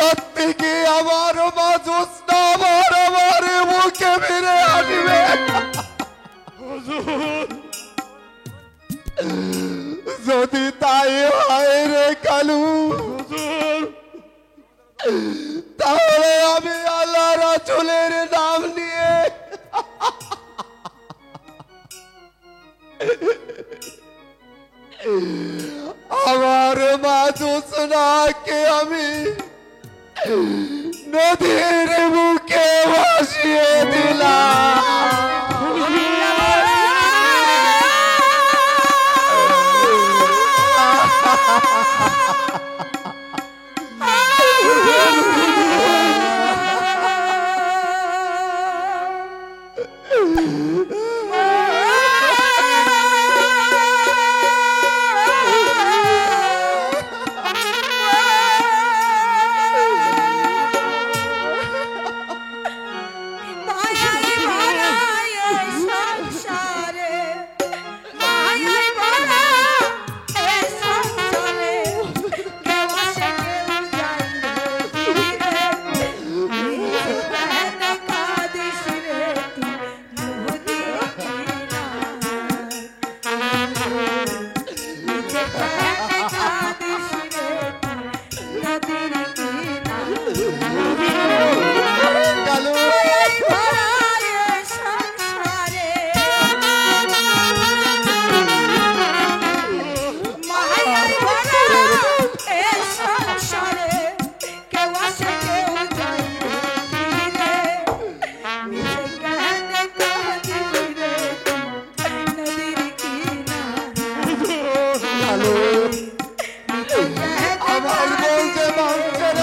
সত্যি কি আমার মা জ্যোৎস্না আমার মুখে ফিরে আসবে? যদি তাই হয় রে কালু, তাহলে আমি আল্লাহ রাসূলের নাম নিয়ে আমার মা জ্যোৎস্নাকে আমি নদীর বুকে ভাসিয়ে দিলাম। আমার বলতে মাংসের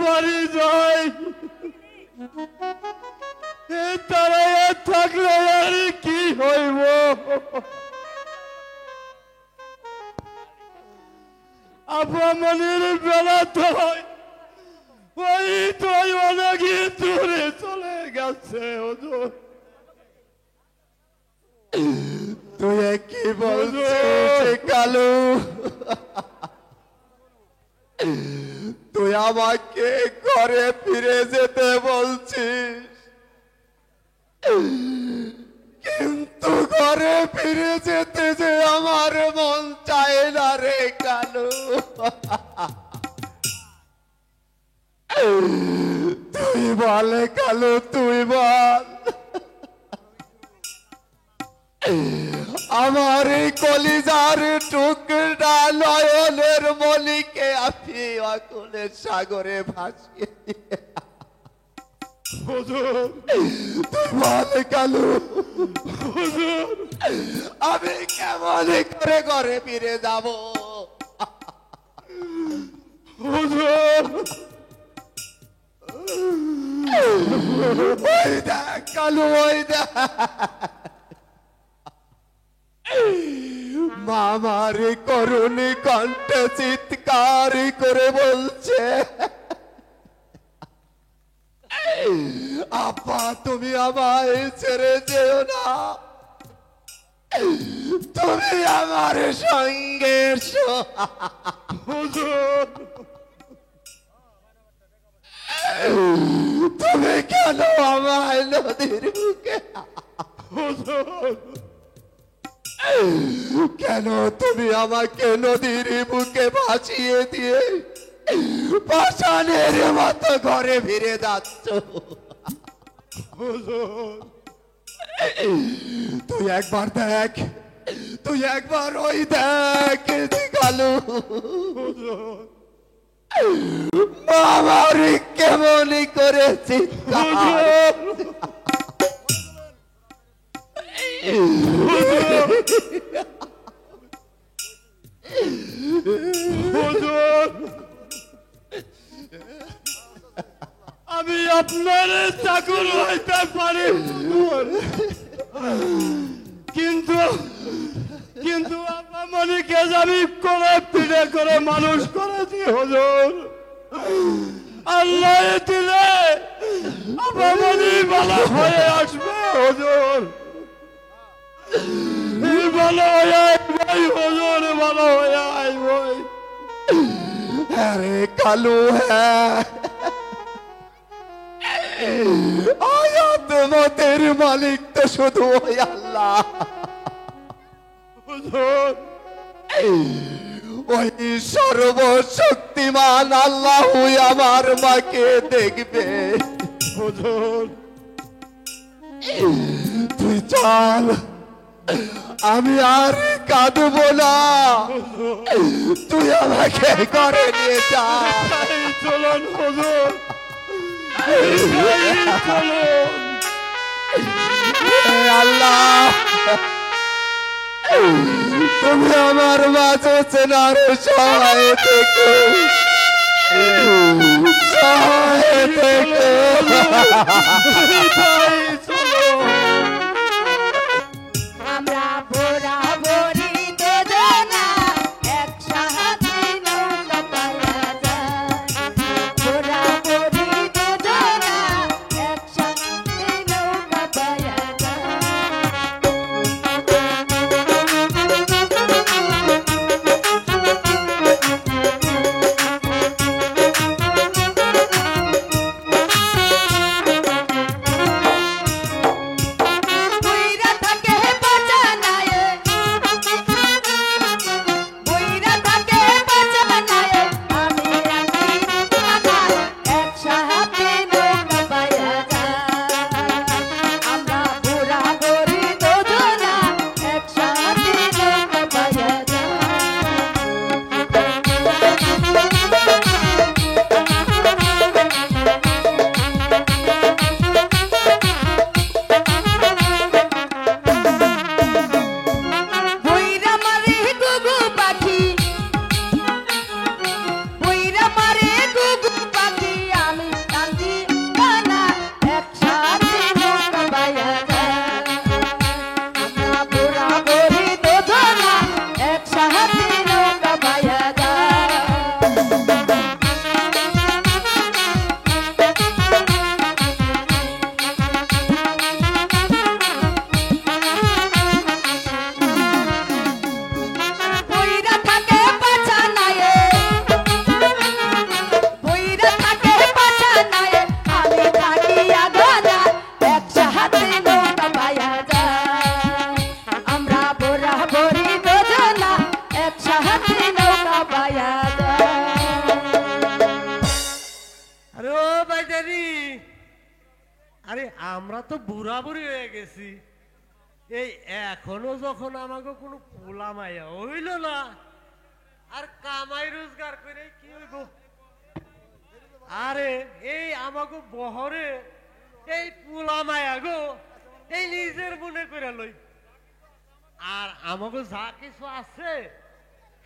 বাড়ি যাই, তারা থাকলে আর কি হইব? আপামনির বেলা তো ওই তো অনেক দূরে চলে গেছে। হুজুর তুই কি বলছিস কালু? তুই আমাকে ঘরে ফিরে যেতে বলছিস, কিন্তু ঘরে ফিরে যেতে যে আমার মন চায় না রে কালু। তুই বল কালু, তুই বল। আমার এই কলিজার টুকরা নয়নের মলিকে আপনি অকুলের সাগরে ভাসিয়ে দিয়ে তুই বল কালু, আমি কেমন করে ঘরে ফিরে যাব? ওই দেখ কালু, ওই দেখ মামার করুণী কণ্ঠে চিৎকার করে বলছে, আপা তুমি আমায় ছেড়ে যেও না, তুমি আমার সঙ্গে এসো। তুমি কেন আমায় নদীর বুকে, কেন তুমি আমাকে নদীর বুকে ভাসিয়ে দিয়ে পাষাণের মতো ঘরে ফিরে যাচ্ছ? তুই একবার দেখ, তুই একবার ওই দেখ কালু, আমার কেমনই করেছি। আমি আপনার চাকর হইতে পারি, কিন্তু কিন্তু আপামনিকে আমি করে পিড়ে করে মানুষ করেছি হুজুর। আল্লাহ দিলে আপামনি ভালো হয়ে আসবে হুজুর, ভালো হয়ে আসবে হুজুর, ভালো হয়ে আসবে। আরে কালু, হ্যাঁ আয়াত মতের মালিক তো শুধু ওই আল্লাহ। ওই সর্বশক্তিমান আল্লাহ আমার মাকে দেখবে। তুই চল, আমি আর কাঁদবো না, তুই আমাকে ঘরে নিয়ে যা। চলুন হুজুর, আল্লাহ তুমি আমার মাঝে চেনার সহায় থেকো, সহায় থেকো। আমরা বরাবরই দুজনা একসাথে নৌকা পায়া যায়, বরাবরই দুজনা একসাথে নৌকা পায়া যায়। বাইদানি আরে আমরা তো বুড়া বুড়ি হয়ে গেছি এই এখনো যখন আমাকে কোনো পোলা মাইয়া হইল না আর কামাই রোজগার করে কি হইব আরে এই আমাকে বহরে এই পোলা মায়া গো এই নিজের মনে করে লই আর আমাকে যা কিছু আছে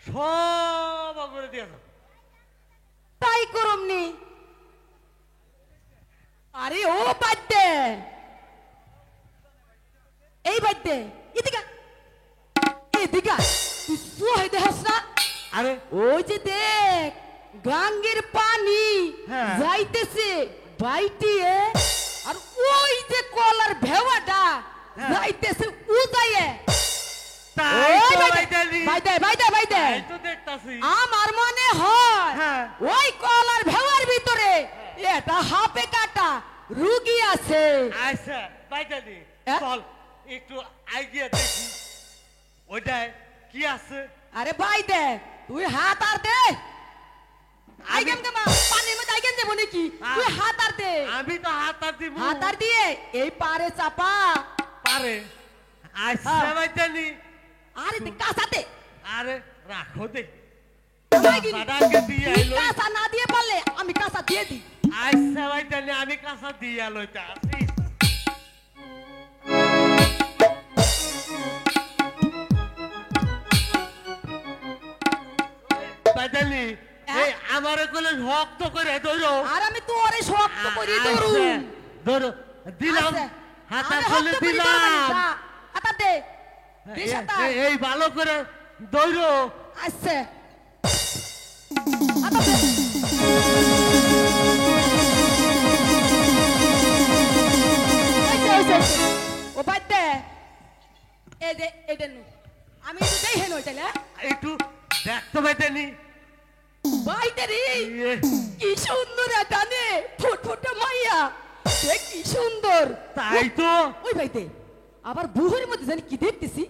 সব করে দিয়েছ তাই করমনি আরে ও বাদ্যে এই বাদ্যে এদিকে এদিকে তুই সুহাই দেখাস না আরে ওই যে দেখ গাঙ্গের পানি হ্যাঁ। যাইতেছে বাইটিয়ে আর ওই যে কলার ভেওয়াটা হ্যাঁ। যাইতেছে উজাইয়ে তাই ওই তো বাইদে বাইদানি বাইদে তাই তো দেখতাছি আমার মনে হয় হ্যাঁ। ওই কলার ভেওয়ার ভিতরে এটা হাপে কাটা রুগী আছে আচ্ছা বাইদানি হ্যাঁ? চল একটু আইগিয়া দেখি ওইটায় কি আছে আরে বাইদে তুই হাত আর দে আমি- আইগেম কেমা পানির মধ্যে আইগেম দেবো নাকি তুই হাত আর দে আমি তো হাত আর দিব হাত আর দিয়ে এই পারে চাপা পারে আচ্ছা হ্যাঁ। বাইদানি আরে তুই কাঁচাতে আরে রাখো দে আমাকে কাঁচাটাকে দিয়ে তুই আইলো। কাঁচা না দিয়ে পারলে আমি কাঁচা দিয়ে দিই আচ্ছা বাইদানি আমি কাঁচা দিয়া লইতে আসি বাইদানি এই আমারে কোলে শক্ত করে ধরো আর আমি তোরে শক্ত করে ধরু আচ্ছা, ধরো দিলাম আচ্ছা, হাতা আমি খুলে শক্ত করে ধরবো না, দিলাম যা, হাতা দে দিস হাতা। এই ভালো করে দৌড়ো আচ্ছা হাতা দে এই যে, ও বাদ্যে এই দে নু আমি একটু দেই হেন হইতালে একটু দেখতে পাইতেনি বাইতে রে কি সুন্দর এটা নে ফুটফুটে মাইয়া দেখ কি সুন্দর তাই তো ওই বাইতে আবার বুহের মধ্যে জানি কি দেখতেছি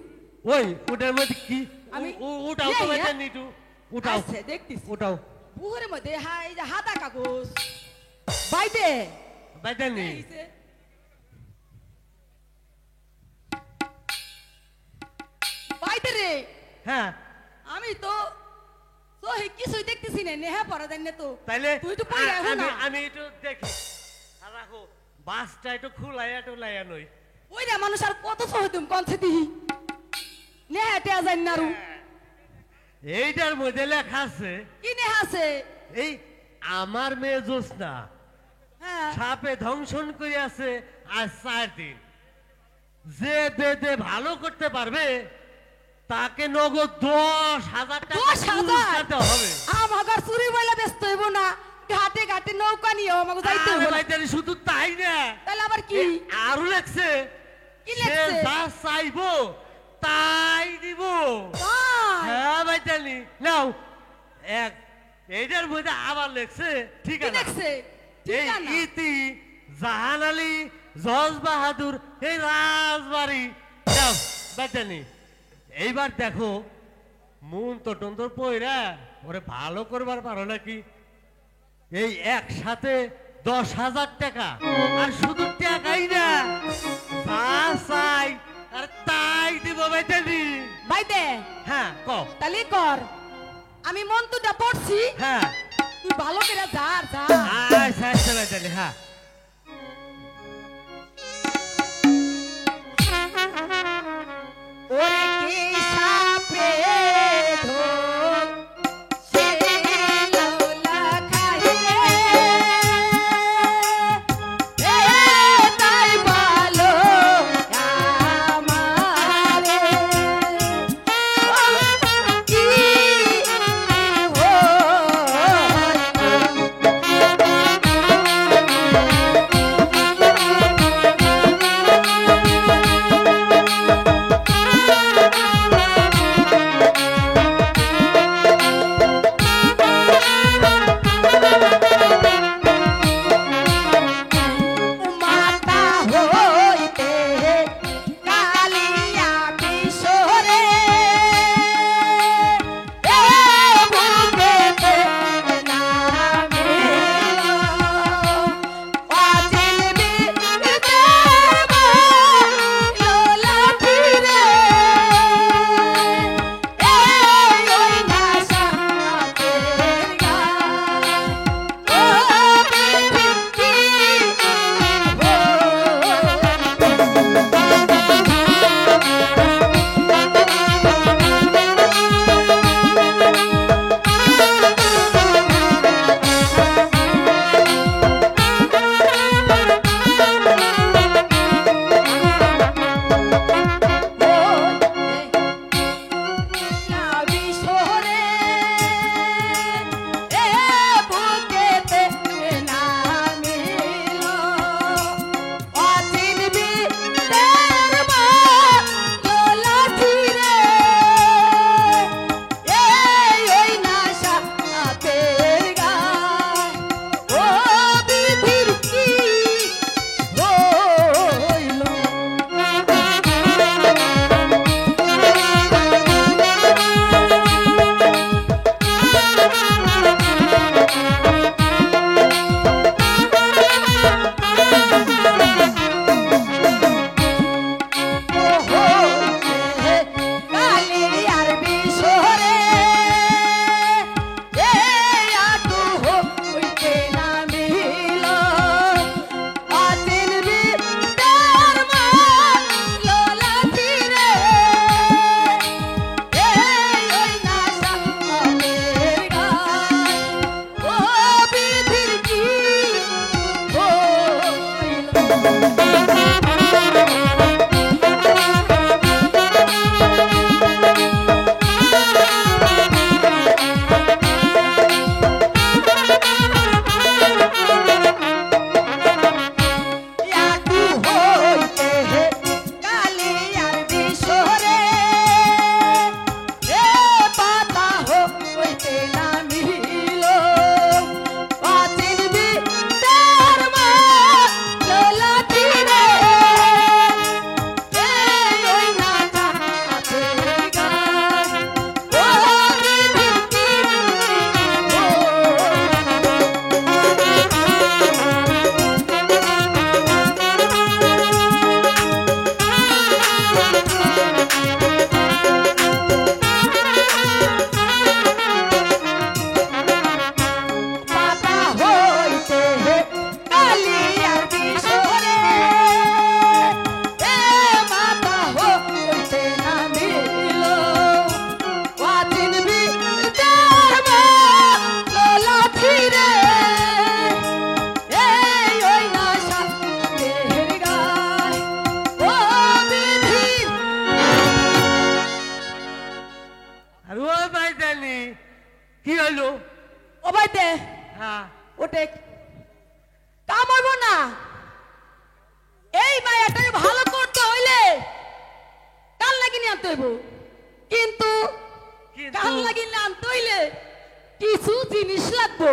ওই ওটার মধ্যে কি আমি- উঠাও তো ইয়া, ইয়া। পাইতেনি একটু উঠাও আচ্ছা দেখতেছি উঠাও বুহের মধ্যে হাই যে হাতা কাগজ বাইতে পাইতেনি এই যে, বাইতে রে হ্যাঁ আমি তো সহি কিছুই দেখতেছি না নেহা পড়া জানি না তো তাইলে তুই তো পড়ে রাখো না আমি একটু দেখি আর রাখো বাসটা একটু খুলাইয়া টুলাইয়া নই ওই রে মানুষ আর কত সহি তুমি কনছে দিহি নেহা টেয়া জানি না রু এইটার মধ্যে লেখা আছে কি নেহা আছে এই আমার মেয়ে জোসনা হ্যাঁ সাপে ধ্বংসন করে আছে আজ 4 দিন যে বেদে ভালো করতে পারবে তাকে নগদ 10,000 টাকা 10,000 পুরস্কার হবে আমাগার চুরি বইলা ব্যস্ত হইব না ঘাটে ঘাটে নৌকা নিয়ে আমাকে যাইতে আরে হইব না। ভাইজানি শুধু তাই না তাহলে আবার কি এ আরো লেখছে কি সে লেখছে? যা চাইবো তাই দিব তাই? হ্যাঁ ভাইজানি নাও এক এইটার মধ্যে আবার লেখছে ঠিক কি আছে লেখছে? এই ঠিকানা? ইতি জাহান আলী জজ বাহাদুর এই রাজবাড়ি যাও বেচানি এইবার দেখো মন তো টন্তর পয়রা ওরে ভালো করবার পারো নাকি এই একসাথে 10,000 টাকা আর শুধু টাকাই না যা চাই আর তাই দিব বেচানি বাইতে হ্যাঁ কও তাহলে কর আমি মন্ত্রটা পড়ছি হ্যাঁ তুই ভালো করে যা আর যা আচ্ছা আচ্ছা বেচানি হ্যাঁ ওরে কি সাপে ধোক সে লৌলা খাইলে এ তাই ভালো আমারে কি হইতো না, এই মায়াটাকে ভালো করতে হইলে কাল লাগি নিয়ে আনতে হইব, কিন্তু কাল লাগি নিয়ে আনতে হইলে কিছু জিনিস লাগবো।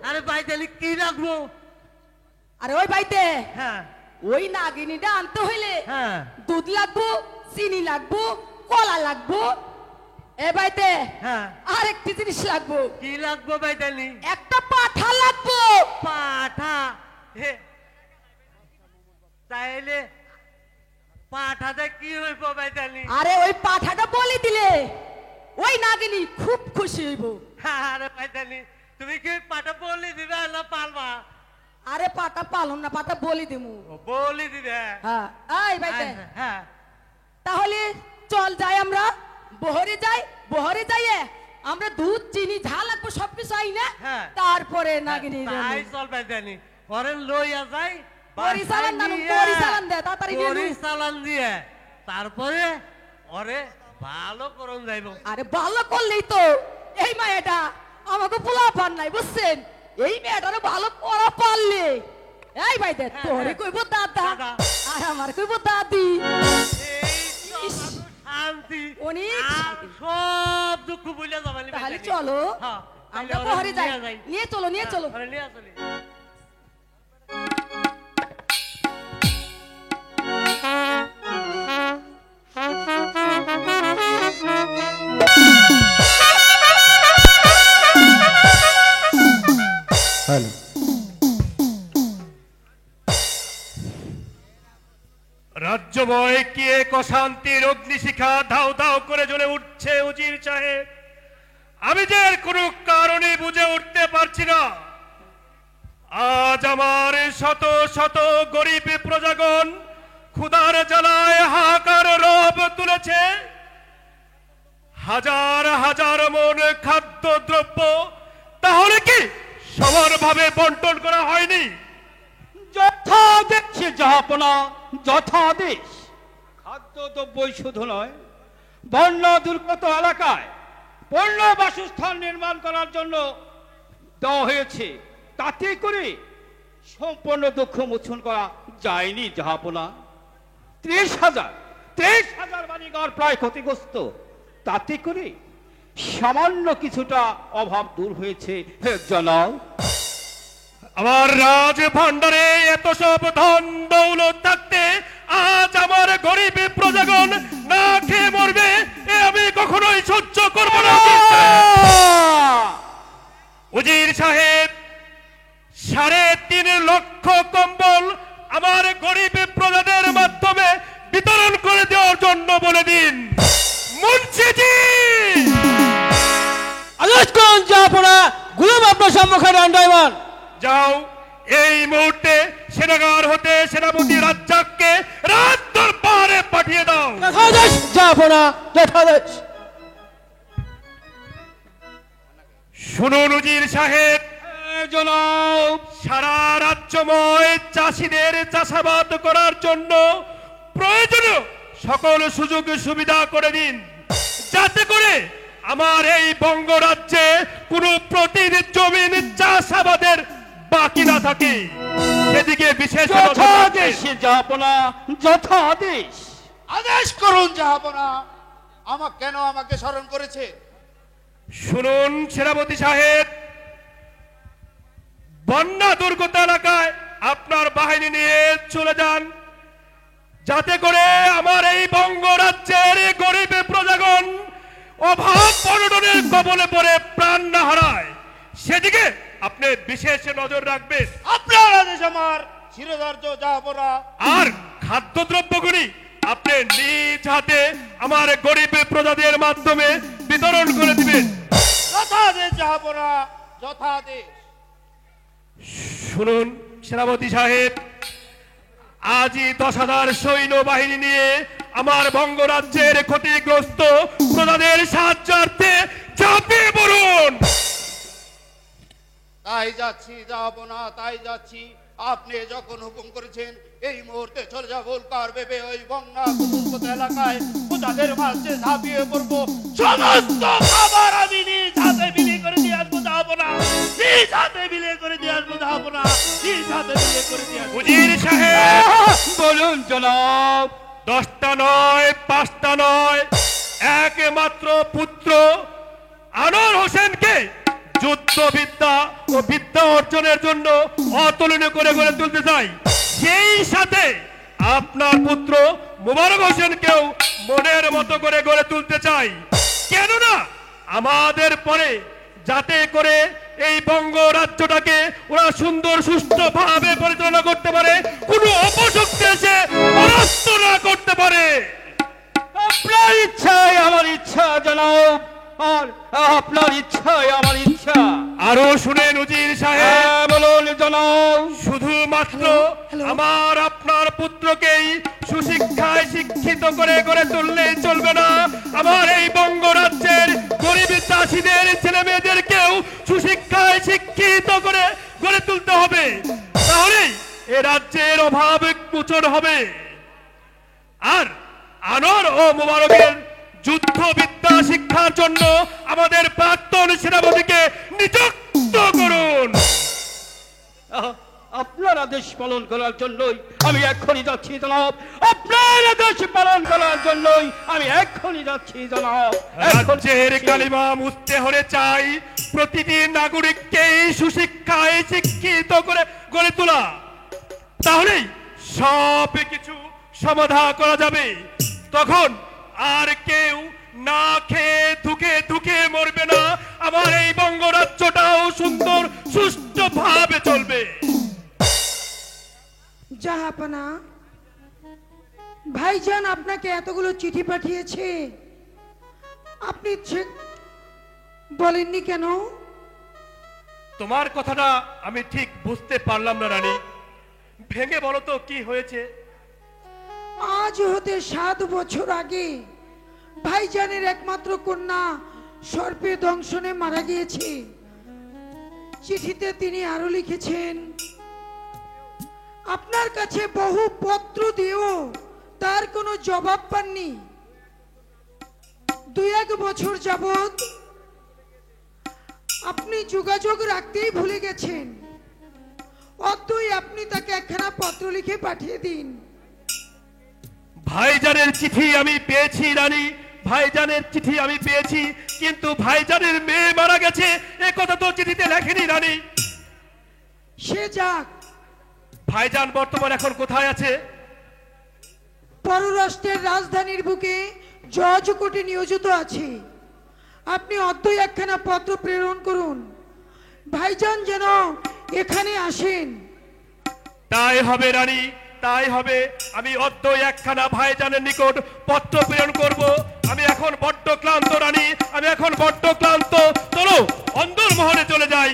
আরে বাইতালি কি রাখবো? আরে ওই বাইতে হ্যাঁ ওই নাগিনীটা আনতে হইলে হ্যাঁ দুধ লাগবো, চিনি লাগবো, কলা লাগবো। এ বাইতে হ্যাঁ আরেকটি জিনিস লাগবো, কি লাগবো বাইতালি? একটা পাঠা লাগবো। পাঠা? হে, তাইলে পাঠাতে কি হইব বাইতালি? আরে ওই পাঠাটা বলে দিলে ওই নাগিনী খুব খুশি হইব। আরে বাইতালি তুমি কি পাঠা বলি দিবে না পালবা? আরে পাটা পালন না, পাটা বলি দিমু। ও, বলি দিবে? হ্যাঁ এই বাইতে হ্যাঁ তাহলে চল যাই, আমরা বহরে যাই, বহরে যাইয়ে আমরা দুধ চিনি যা লাগবো সবকিছু আই না, হ্যাঁ। তারপরে নাগিনী তাই চল বাইতালি ওরে লইয়া যাই, পরিচালন নানু, বাসায় নিয়ে, পরিচালন দে, তাড়াতাড়ি নিয়ে নে। পরিচালন দিয়ে তারপরে ওরে ভালো করুন যাইব। আরে ভালো করলেই তো এই মায়াটা আমাকে পোলা পান নাই বুঝছেন, এই মেয়েটারে ভালো করা পারলে এই ভাই দেখ হ্যাঁ, তোরে হ্যাঁ। কইব দাদা দাদা। আর আমার কইব দাদি। এই সব শান্তি অনেক আর শান্তি। সব দুঃখ ভুলে যাবানি তাহলে বাইতালি। চলো হ্যাঁ, তাইলে আমরা ওরে বহরে যাই, নিয়ে নিয়ে চলো নিয়ে চলো। ওরে নিয়ে চলি। হ্যালো, রাজ্যময় কি এক অশান্তির অগ্নিশিখা ধাও ধাও করে জ্বলে উঠছে উজির সাহেব। আমি যে এর কোনো কারণে বুঝে উঠতে পারছি না। আজ আমার শত শত গরিব প্রজাগণ ক্ষুধার জ্বালায় হাহাকার রব তুলেছে। হাজার হাজার মন খাদ্য দ্রব্য তাহলে কি সমানভাবে বন্টন করা হয়নি? যথাদেশ জাহাপনা, যথাদেশ। খাদ্যদ্রব্যই শুধু নয়, বন্যা দুর্গত এলাকায় পূর্ণ বাসস্থান নির্মাণ করার জন্য দেওয়া হয়েছে। তাতে করে সম্পূর্ণ দুঃখ মোচন করা যায়নি জাহাপনা। 30,000 বাড়িঘর প্রায় ক্ষতিগ্রস্ত। তাতে করে সামান্য কিছুটা অভাব দূর হয়েছে জনাব। আমার রাজ ভান্ডারে এত সব ধন দৌলত থাকতে আজ আমার গরিব প্রজাগণ না খেয়ে মরবে, এ আমি কখনোই সহ্য করব না। উজির সাহেব 3.5 লক্ষ কম্বল আমার গরিব প্রজাদের মাধ্যমে বিতরণ করে দেওয়ার জন্য বলে দিন। মুন্সিজি, আদেশ করুন জাহাপনা, গুলাম আপনার সম্মুখে দণ্ডায়মান। যাও এই মুহূর্তে সেনাগার হতে সেনাপতি রাজ্জাককে রাজ দরবারে পাঠিয়ে দাও। যথাদেশ জাহাপনা, যথাদেশ। শুনুন উজির সাহেব, জনাব। সারা রাজ্যময় চাষিদের চাষাবাদ করার জন্য প্রয়োজনীয় সকল সুযোগ সুবিধা করে দিন, যাতে করে আমার এই বঙ্গরাজ্যে কোনো প্রতির জমিন চাষাবাদের বাকি না থাকে। সেদিকে বিশেষ নজর রাখবেন। যথাদেশ জাহাপনা, যথাদেশ। আদেশ করুন জাহাপনা, আমাকে স্মরণ করেছে। শুনুন সেনাপতি সাহেব, বন্যা দুর্গত এলাকায় আপনার বাহিনী নিয়ে চলে যান, যাতে করে আমার এই বঙ্গরাজ্যের গরিব প্রজাগণ অভাব অনটনের কবলে পড়ে প্রাণ না হারায়। সেদিকে আপনি বিশেষ নজর রাখবেন। আপনার আদেশ আমার শিরোধার্য জাহাপনা। আর খাদ্যদ্রব্যগুলি আপনি নিজ হাতে আমার গরিব প্রজাদের মাধ্যমে বিতরণ করে দিবেন। যথাদেশ জাহাপনা, যথাদেশ। শুনুন সেনাপতি সাহেব, আজই 10,000 সৈন্যবাহিনী নিয়ে আমার বঙ্গরাজ্যের ক্ষতিগ্রস্ত প্রজাদের সাহায্যার্থে ঝাঁপিয়ে পড়ুন। তাই যাচ্ছি জাহাপনা, তাই যাচ্ছি। আপনি যখন হুকুম করেছেন এই মুহূর্তে চলে যাব উল্কার ভেবে ওই বন্যা দুর্গত এলাকায় প্রজাদের মাঝে ঝাঁপিয়ে পড়বো। সমস্ত খাবার আমি নিজ হাতে বিলি করে দিয়ে দিয়ে আসবো যাবো না, নিজ হাতে বিলে করে দিয়ে আসবো যাবো না, নিজ হাতে বিলে করে দিয়ে আসবো। উজির সাহেব, বলুন জনাব। 10টা নয় 5টা নয়, একমাত্র পুত্র আনোয়ার হোসেনকে যুদ্ধবিদ্যা ও বিদ্যা অর্জনের জন্য অতুলনীয় করে গড়ে তুলতে চাই। সেই সাথে আপনার পুত্র মোবারক হোসেনকেও মনের মতো করে গড়ে তুলতে চাই। কেননা আমাদের পরে যাতে করে এই বঙ্গ রাজ্যটাকে ওরা সুন্দর সুষ্ঠুভাবে পরিচালনা করতে পারে, কোনো অপশক্তি এসে পরাস্ত না করতে পারে। আপনার ইচ্ছাই আমার ইচ্ছা জনাব, আর আপনার ইচ্ছাই আমার ইচ্ছা। আরো শুনেন উজির সাহেব, হ্যাঁ, বলুন জনাব। শুধুমাত্র আমার আপনার পুত্রকেই সুশিক্ষায় শিক্ষিত করে গড়ে তুললেই চলবে না, আমার এই বঙ্গরাজ্যের গরিব চাষীদের ছেলে মেয়েদেরকেও সুশিক্ষায় শিক্ষিত করে গড়ে তুলতে হবে। তাহলেই এ রাজ্যের অভাব মোচন হবে। আর আনোয়ার ও মোবারকের যুদ্ধবিদ্যা শিক্ষার জন্য আমাদের প্রাক্তন সেনাপতিকে নিযুক্ত করুন। আপনার আদেশ পালন করার জন্যই আমি এক্ষুনি যাচ্ছি জনাব। আপনার আদেশ পালন করার জন্যই আমি এক্ষুনি যাচ্ছি জনাব। রাজ্যের কালিমা মুছতে হলে চাই প্রতিটি নাগরিককেই সুশিক্ষায় শিক্ষিত করে গড়ে তোলা। তাহলেই সব কিছু সমাধান করা যাবে। তখন আর কেউ না খেয়ে ধুকে ধুকে মরবে না, আমার এই বঙ্গরাজ্যটাও সুন্দর সুষ্ঠুভাবে চলবে। জাহাপনা, ভাইজান আপনাকে এতগুলো চিঠি পাঠিয়েছে, আপনি বলেননি কেন? তোমার কথাটা আমি ঠিক বুঝতে পারলাম না রানী, ভেঙে বলো তো কি হয়েছে। আজ হতে 7 বছর আগে ভাইজানের একমাত্র কন্যা সর্পে দংশনে মারা গিয়েছে। চিঠিতে তিনি আরো লিখেছেন, আপনার কাছে বহু পত্র দিয়েও তার কোনো জবাব পাননি। 2-1 বছর যাবত আপনি যোগাযোগ রাখতেই ভুলে গেছেন। অতই আপনি তাকে একখানা পত্র লিখে পাঠিয়ে দিন। ভাইজানের চিঠি আমি পেয়েছি রানী, ভাইজানের চিঠি আমি পেয়েছি, কিন্তু ভাইজানের মেয়ে মারা গেছে এ কথা তো চিঠিতে লেখেনি রানী। সে যাক, ভাইজান বর্তমান এখন কোথায় আছে? পররাষ্ট্রের রাজধানীর বুকে জজ কোর্টে নিয়োজিত আছে। আপনি অদ্যই একখানা পত্র প্রেরণ করুন, ভাইজান যেন এখানে আসেন। তাই হবে রানী, তাই হবে। আমি অদ্যই একখানা ভাইজানের নিকট পত্র প্রেরণ করব। আমি এখন বড্ড ক্লান্ত রানী, আমি এখন বড্ড ক্লান্ত। চলো অন্দরমহলে চলে যাই।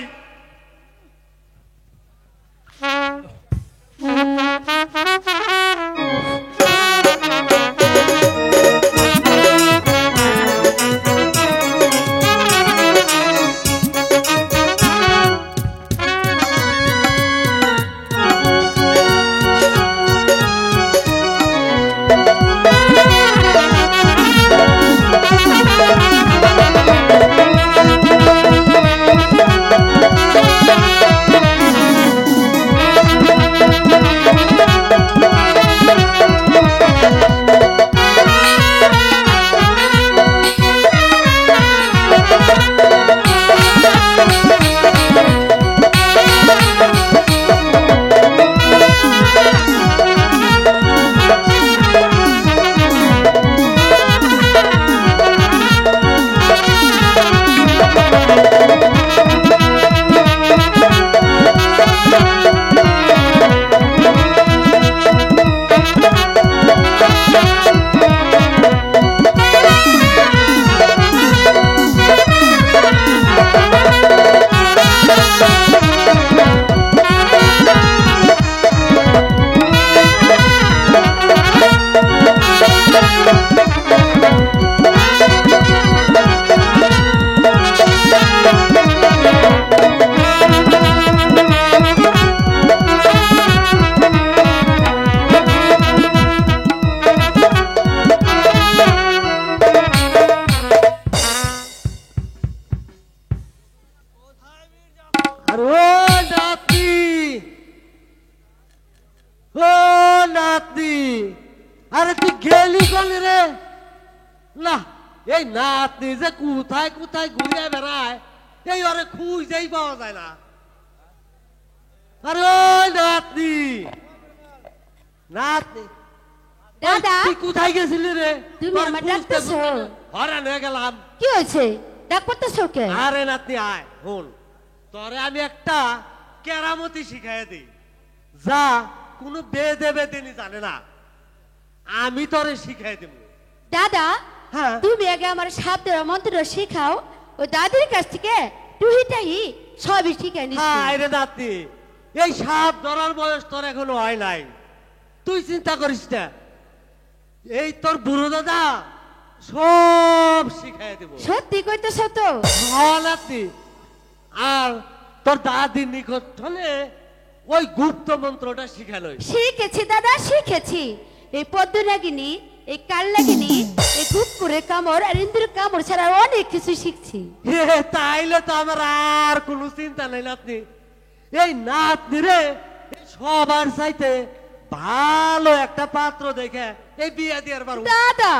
আরে তুই গেলি কলি রে না এই নাতনি যে কোথায় কোথায় ঘুরে বেড়ায় এই ওরে খুঁজেই পাওয়া যায় না আরে ওই নাতনি নাতনি দাদা তুই কোথায় গেছিলি রে তুমি আমার ডাকতেছো হরান হয়ে গেলাম কি হয়েছে ডাক পড়তেছো কে আরে নাতনি আয় হুন তোরে আমি একটা কেরামতি শিখাই দিই যা কোনো বেদে বেদেনি জানে না আমি তোরে শিখাই দেব দাদা হ্যাঁ তুমি আগে আমার সাপ দেওয়ার মন্ত্র শেখাও ও দাদির কাছ থেকে টুহিটাহি সবই শিখাই নিচ্ছি হায় রে নাতনি এই সাপ ধরার বয়স তোর এখনো হয় নাই তুই চিন্তা করিস না এই তোর বুড়ো দাদা সব শিখাই দেব সত্যি কইতেছো তো হ্যাঁ নাতনি আর তোর দাদির নিকট হলে ওই গুপ্ত মন্ত্রটা শিখালো শিখেছি দাদা শিখেছি এই পদ্মনাগিনী এই কালনাগিনী এই গুপ্পুরের কামড় আর ইন্দ্রের কামড় ছাড়া অনেক কিছু শিখছি তাইলে তো আমার আর কোনো চিন্তা নাই নাতনি এই নাতনি রে সবার চাইতে ভালো একটা পাত্র দেখে এই বিয়া দিয়ার পারবো দাদা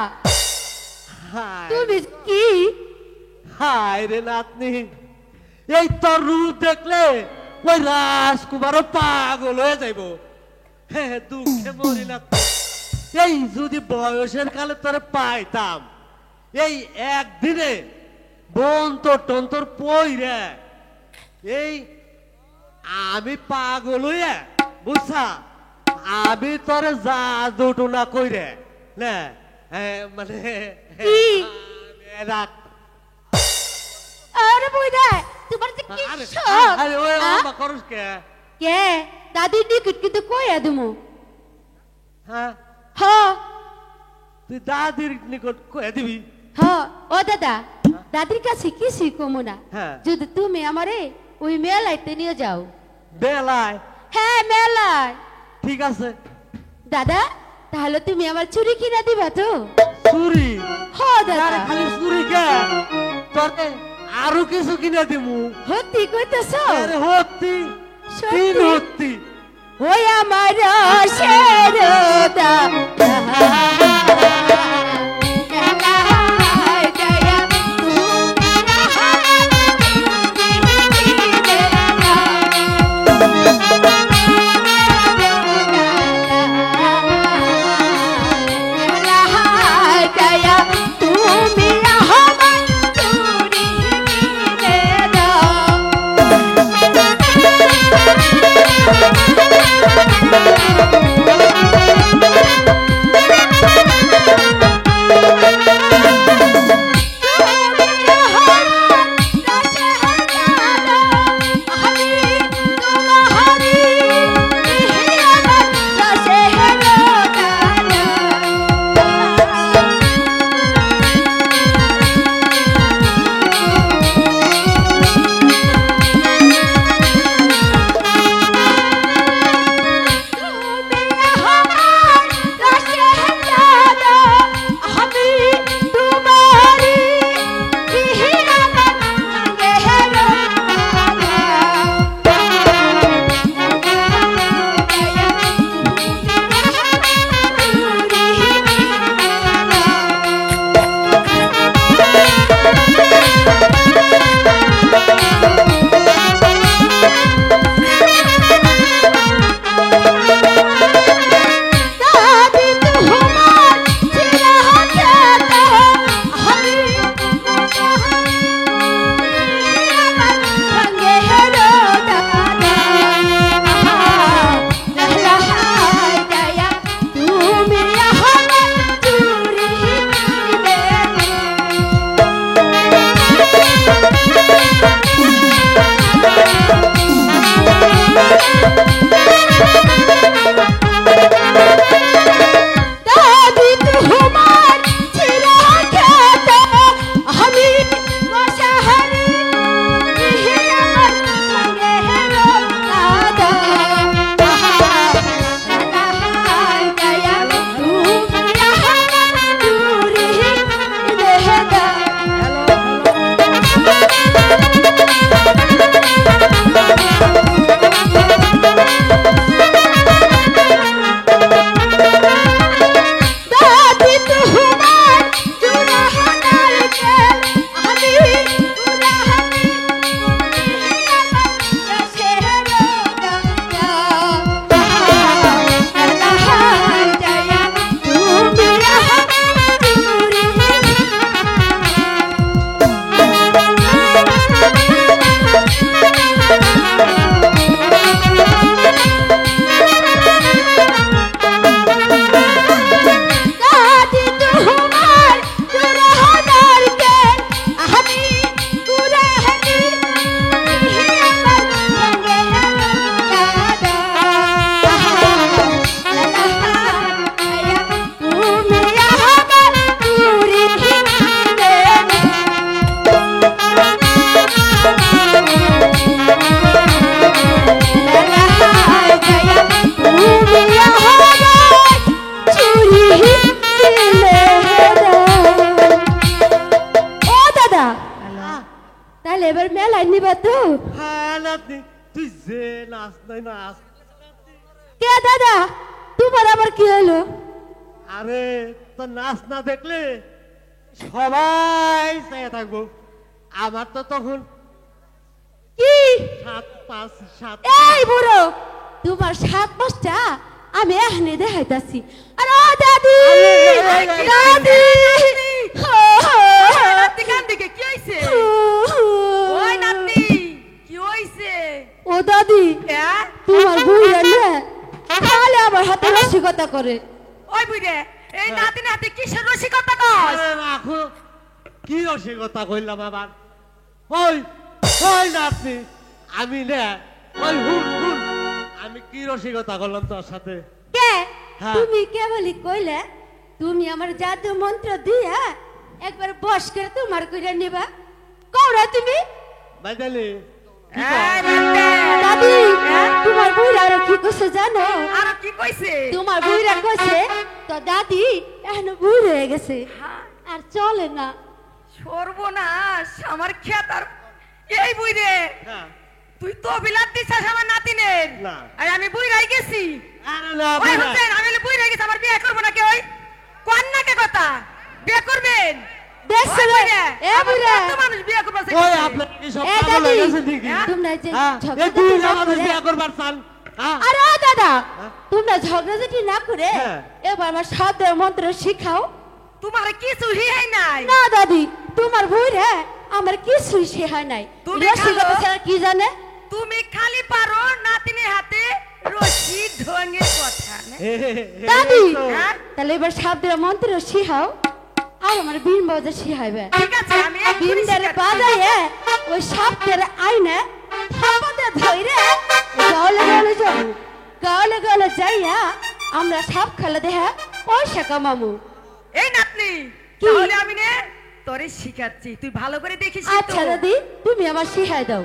তুমি কি হায় রে নাতনি এই তোর রূপ দেখলে ওই রাজকুমারও পাগল হয়ে যাইব হ্যাঁ দুঃখে মরি নাতনি এই যদি বয়সের কালে তোরে পাইতাম এই একদিনে বন্তর টন্তর পইরে এই আমি পাগল হইয়া বুঝছা আমি তোরে জাদু না কইরে না মানে কি? রাখ আরে বইদা তোমার যে কি আরে শখ আরে ওই আ? আমা করস কে কে দাদির নিকট কিন্তু কইয়া দিমু হ্যাঁ হ্যাঁ তুই দাদির নিকট কয়ে দিবি হ্যাঁ ও দাদা দাদির কাছে কি শিখবো না হ্যাঁ। যদি তুমি আমারে ওই মেলাইতে নিয়ে যাও বেলায় হ্যাঁ মেলায় ঠিক আছে দাদা তাহলে তুমি আমার চুরি কিনা দিবা তো চুরি হ্যাঁ দাদা আরে খালি চুরি কে তোরে আরো কিছু কিনে দিমু সত্যি কইতেছো আরে হত্তি সত্যি? তিন হত্তি ওই আমার শেরদা নাচনি তুই যে নাচ নাই নাচ। কে দাদা তোমার আবার কি হলো? আরে তোর নাচ না দেখলে সবাই চেয়ে থাকবো। আমার তো তখন কি 7-5-7 এই বুড়ো তোমার 7-5টা আমি এখানে দেখাইতাছি। আর ও দাদি দাদি নাতি কান দিকে কি হইছে? ওই নাতি কি হইছে? ও দাদি হ্যাঁ তোমার বুড়া না খালি আমার হাতে রসিকতা করে। ওই বুইরে এই নাতি নাতি কিসের রসিকতা কস? আরে রাখো কি রসিকতা কইলাম আবার। ওই ওই নাচনি আমি না ওই হুন হুন আমি কি রসিকতা করলাম তোর সাথে? কে হ্যাঁ। তুমি কেবলই কইলে তুমি আমার জাদু মন্ত্র দিয়া একবার বশ করে তোমার কইরা নিবা। কওরা তুমি বাইদালি এই নাতি দাদি তোমার বুড়া আর কি কইছে জানো? আর কি কইছে? তোমার বুড়া কইছে তো দাদি এখন বুড়ো হয়ে গেছে আর চলে না। সর্বনাশ আমার খেতার এই বুইরে হ্যাঁ তুই তো বিলাত দিছাস আমার নাতিনের। না। আর আমি বুইরাই গেছি। আরে না ওই বুইড়া। হোসেন আমি বুইরাই গেছি আমার বিয়ে করব নাকি? ওই কন্যাকে কথা বিয়ে করবেন? দেখছ ওই না? বুইড়ে, এ আমার বুড়া কত মানুষ বিয়ে করবে ওই চাইছে। আপনার কি সব এ পাগল দাদি হয়ে গেছে নাকি? তোমরা যে হ্যাঁ ঝগড়া এই দুই না মানুষ করে- বিয়ে করবার চান। হ্যাঁ আরে ও দাদা হ্যাঁ? তোমরা ঝগড়াঝাটি না করে হ্যাঁ। এবার আমার শব্দের মন্ত্র শিখাও। তোমার কিছু হিয়াই নাই। না দাদি তোমার বুড়া আমার কিছুই শেখায় নাই। তুমি রসিকতা খালো? ছাড়া কি জানে? তুমি খালি পারো নাতিনের হাতে রশি ঢঙের কথা না? দাদি হ্যাঁ? তাহলে এবার শব্দের মন্ত্র শিখাও আর আমার বিন বাজা শিখাইবে। ঠিক আছে আমি এক্ষুনি বিন্দারে শিখাচ্ছি। বাজাইয়ে ওই শব্দের আইনে থাপাতে ধইরে গাওলে গাওলে যাব। গাওলে গাওলে যাইয়া আমরা সাপ খেলা দেখা পয়সা কামামু। এই নাতনি কি? তাহলে আমি নে তোরে শিখাচ্ছি, তুই ভালো করে দেখিস তো। আচ্ছা দাদি তুমি আমার শিখাই দাও।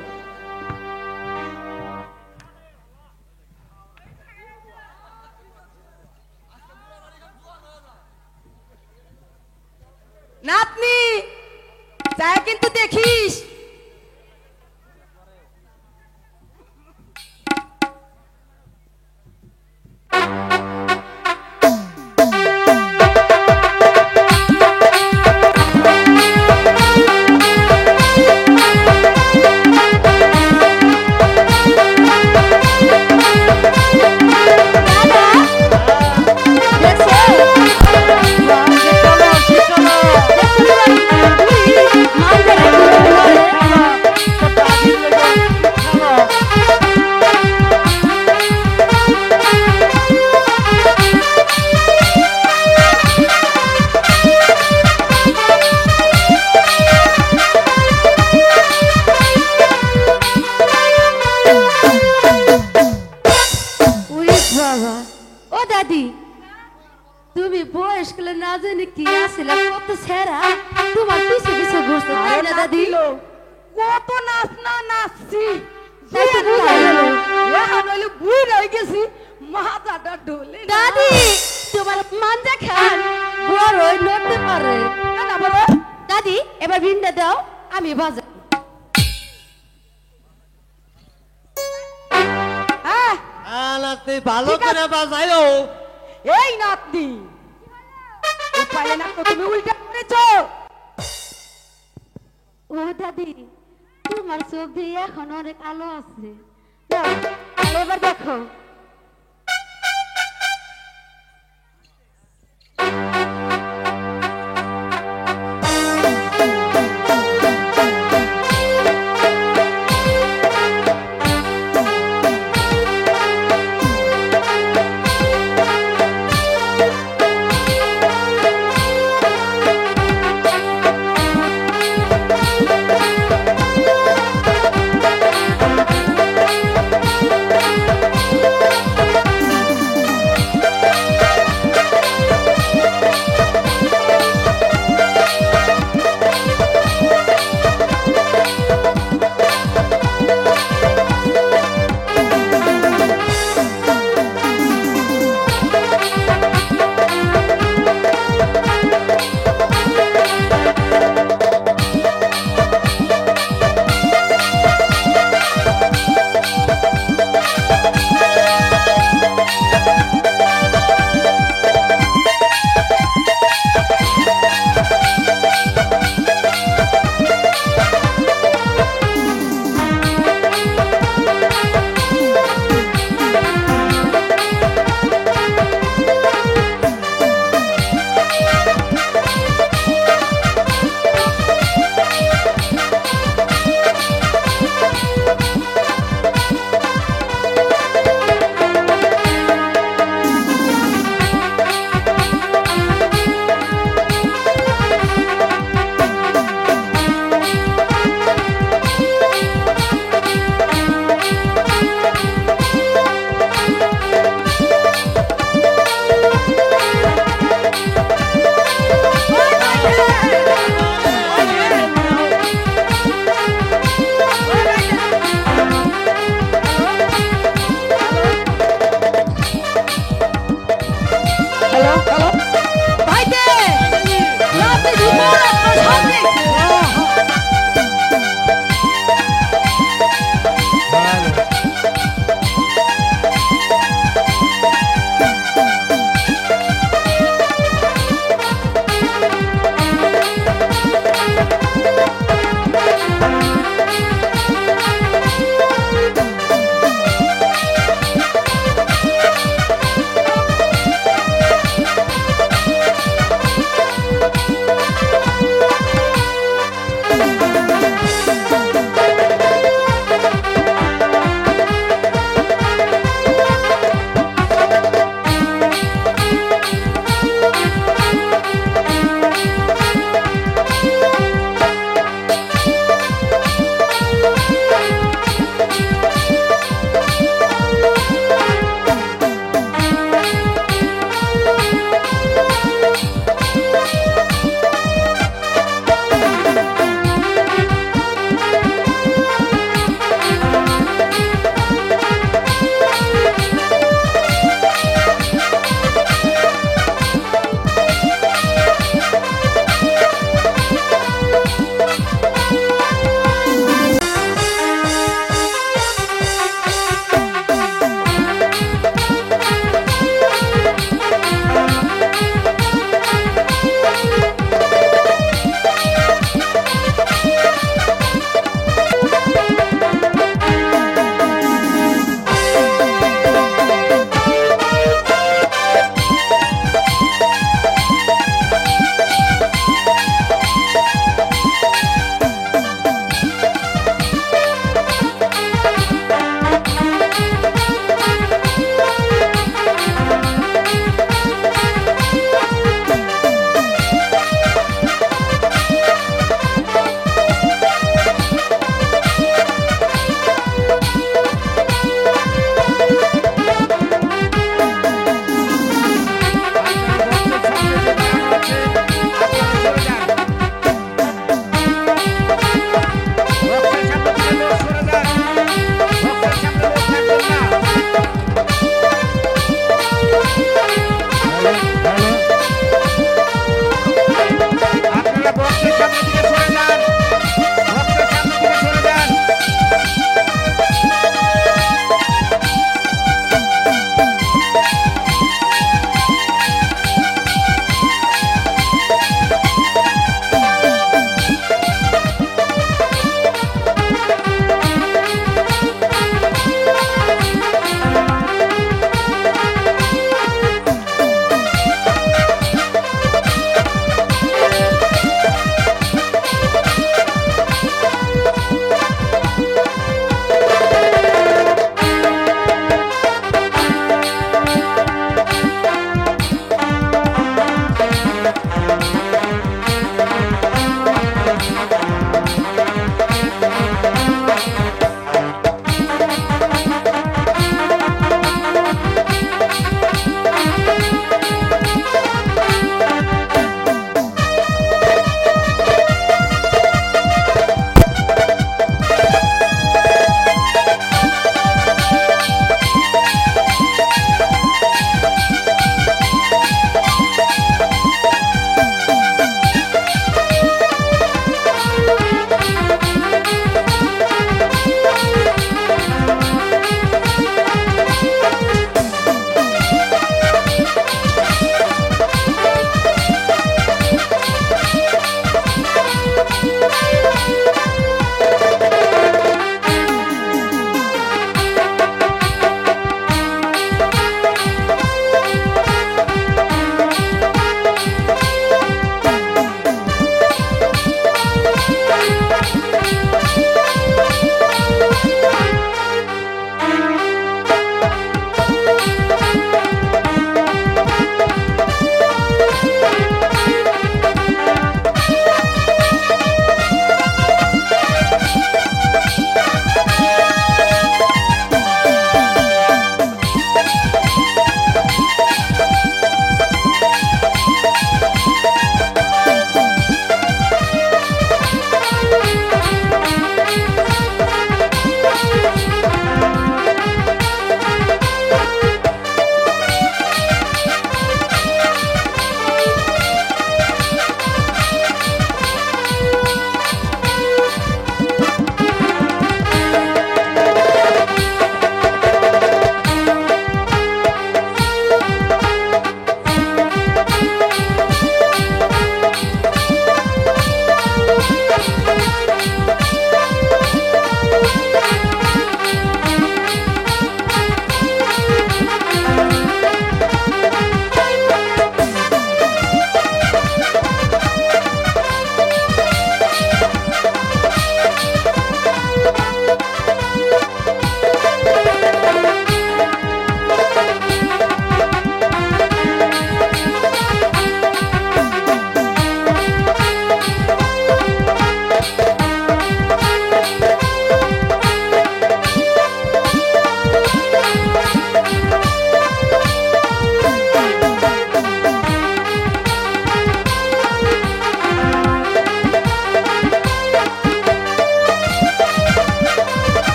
নাতনি তাই কিন্তু দেখিস। বাবা ও দাদি তুমি বয়সকালে না জানি কি আসলে কত ছেড়া তোমার পিছে পিছে ঘুরছে তাই না দাদি? কত নাচ না নাচছি, তাই তো বোঝা গেল। এখন হইলে বুড়াই গেছি, মাথাটা ঢোলে না। দাদি তোমার মানজা খান বড় নড়তে পারে না বলো দাদি এবার ভিন্ডা দাও আমি বাজাই। হ্যাঁ আলাতে ভালো করে বাজাইও। এই নাতনি উপায় না তো তুমি উল্টা করেছো। ও দাদি তোমার চোখ দিয়ে এখন অনেক আলো আছে দাও, তাহলে এবার দেখো।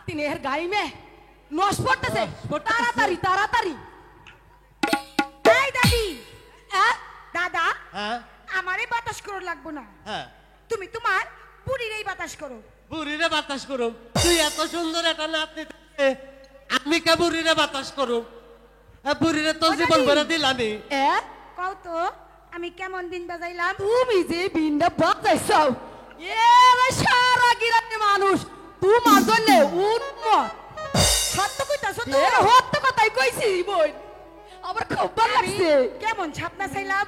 নাতিনের গাইমে নস পড়তেছে পড়তেছে। তাড়াতাড়ি তাড়াতাড়ি এই দাদি হ্যাঁ দাদা হ্যাঁ আমারে বাতাস করো লাগবো না, হ্যাঁ তুমি তোমার বুড়িরেই বাতাস করো। বুড়িরে বাতাস করুম, তুই এত সুন্দর একটা নাতনি থাকতে আমি কে বুড়িরে বাতাস করুম? বুড়িরে তো জীবন ভরে দিলামই। কও তো আমি কেমন দিন বাজাইলাম? তুমি যে বিন্দা বাজাইছো এ সারা গিরাতে মানুষ তোমার জন্য উন্মত। সত্য কইতাছো তো? এ হত্য কথাই কইছি বোন, আমার খুব ভালো আমি লাগছে। কেমন ছাপনা চাইলাম?